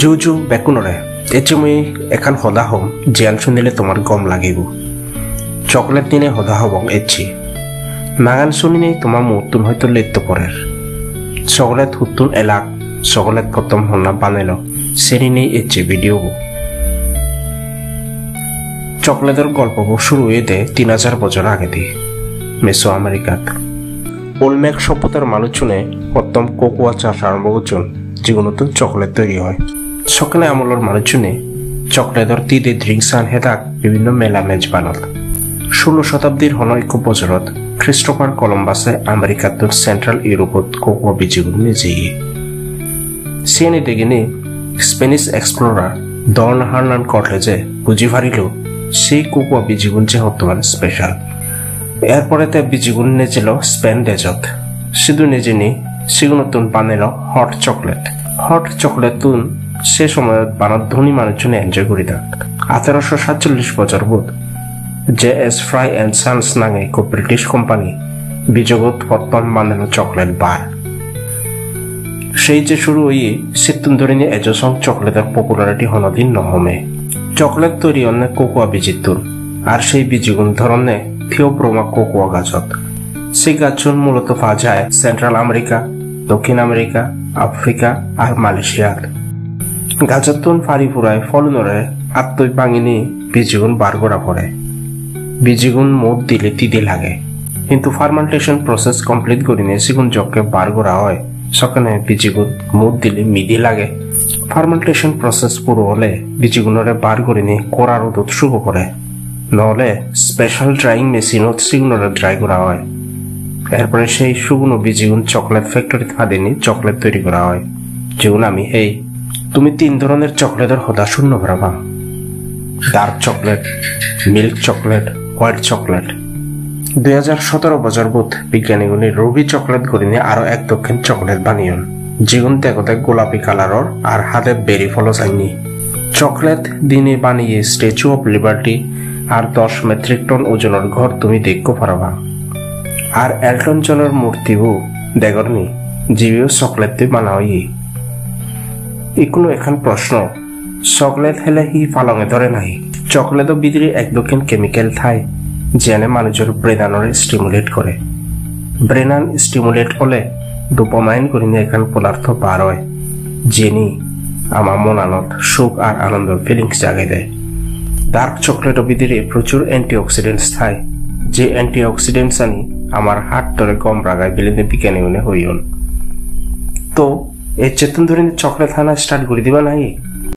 জু বেকুনরে এচে মুই এখান সদা হম জিয়ান শুনিলে তোমার গম লাগিব চকলেট দিনে সদা হবং এচি নাগান শুনিনে তোমার মুতুন হয়তো লেত্ত পরের চকলেট হুতুন এলাক চকলেট প্রথম হন্না বানাইল সেরি নেই এচে ভিডিও চকলেটের গল্পবো শুরু হয়ে দেয় 3000 বছর আগে দিয়ে মেসো আমেরিকাত ওলমেক সভ্যতার মানুষজনে প্রথম কোকোয়া চাষ আরম্ভ করছেন যেগুলো তো চকলেট তৈরি হয় সকালে আমলের মানুষজনে চকলেটের তিদে ড্রিঙ্কস আন হেদাক বিভিন্ন মেলা মেজ বানাল 16 শতাব্দীর হনৈক্য বছরত ক্রিস্টোফার কলম্বাসে আমেরিকাত সেন্ট্রাল ইউরোপত কোকোয়া বীজগুলো নিজে গিয়ে সিএনএ দেখিনি স্পেনিশ এক্সপ্লোরার ডন হার্নান কর্টেজে বুঝি পারিল সেই কোকোয়া বীজগুলো যে বর্তমানে স্পেশাল এরপরে তে বীজগুলো নেছিল স্পেন দেশত শুধু নিজে নি সেগুলো তুন বানাইল হট চকলেট তুন সে সময় বানাত ধনী মানুষজন এনজয় করি থাক 1847 বছর বোধ JS ফ্রাই এন্ড সানস নামে এক ব্রিটিশ কোম্পানি বীজগত প্রথম বানানো চকলেট বার সেই যে শুরু হয়ে সিতুন ধরে নিয়ে এজসং চকলেটের পপুলারিটি হনদিন নহমে চকলেট তৈরি অন্য কোকোয়া বীজিতুন আর সেই বীজগুণ ধরনে থিওব্রোমা কোকোয়া গাছত সেই গাছজন মূলত পাওয়া যায় সেন্ট্রাল আমেরিকা দক্ষিণ আমেরিকা আফ্রিকা আর মালয়েশিয়ার গাছতুন ফাড়ি ফুরায় ফলনরে আত্মই ভাঙিনি বীজগুণ বার করা পড়ে বীজগুণ মুদ দিলে তিদি লাগে কিন্তু ফার্মেন্টেশন প্রসেস কমপ্লিট করিনে সেগুন যকে বার করা হয় সেখানে বীজগুণ মুদ দিলে মিদি লাগে ফার্মেন্টেশন প্রসেস পুরো হলে বীজগুণরে বার করিনে করার দুধ শুরু করে নহলে স্পেশাল ড্রাইং মেশিনত সেগুনরে ড্রাই করা হয় এরপরে সেই শুকনো বীজগুণ চকলেট ফ্যাক্টরি খাদিনি চকলেট তৈরি করা হয় যেগুলো আমি এই তুমি 3 ধরনের চকলেটের হদা শূন্য ভরাবা dark chocolate milk chocolate white chocolate 2017 বছর বোধ বিজ্ঞানীগুলি রুবি চকলেট করিনি আরো এক দক্ষিণ চকলেট বানিয়ন যেগুন দেখতে গোলাপি কালারর আর হাতে বেরি ফলো চাইনি চকলেট দিনে বানিয়ে স্ট্যাচু অফ লিবার্টি আর 10 মেট্রিক টন ওজনের ঘর তুমি দেখতে পারবা আর এলটন জনের মূর্তিও দেখনি জিবিও চকলেট বানা হই এগুলো এখন প্রশ্ন চকলেট হেলে হি ফালঙে ধরে নাই চকলেটও ভিতরে এক দক্ষিণ কেমিক্যাল থাই যেনে মানুষের ব্রেনানরে স্টিমুলেট করে ব্রেনান স্টিমুলেট হলে ডোপামাইন করিনে এখন পদার্থ বার হয় জেনি আমার মনানত সুখ আর আনন্দের ফিলিংস জাগাই দেয় ডার্ক চকলেটও ভিতরে প্রচুর অ্যান্টিঅক্সিডেন্টস থাই যে অ্যান্টিঅক্সিডেন্টস আনি আমার হার্ট ধরে কম রাগায় বিলেনে বিজ্ঞানী মনে হইন তো এই চেতন ধরে চকলেট খানা স্টার্ট করে দিবা নাই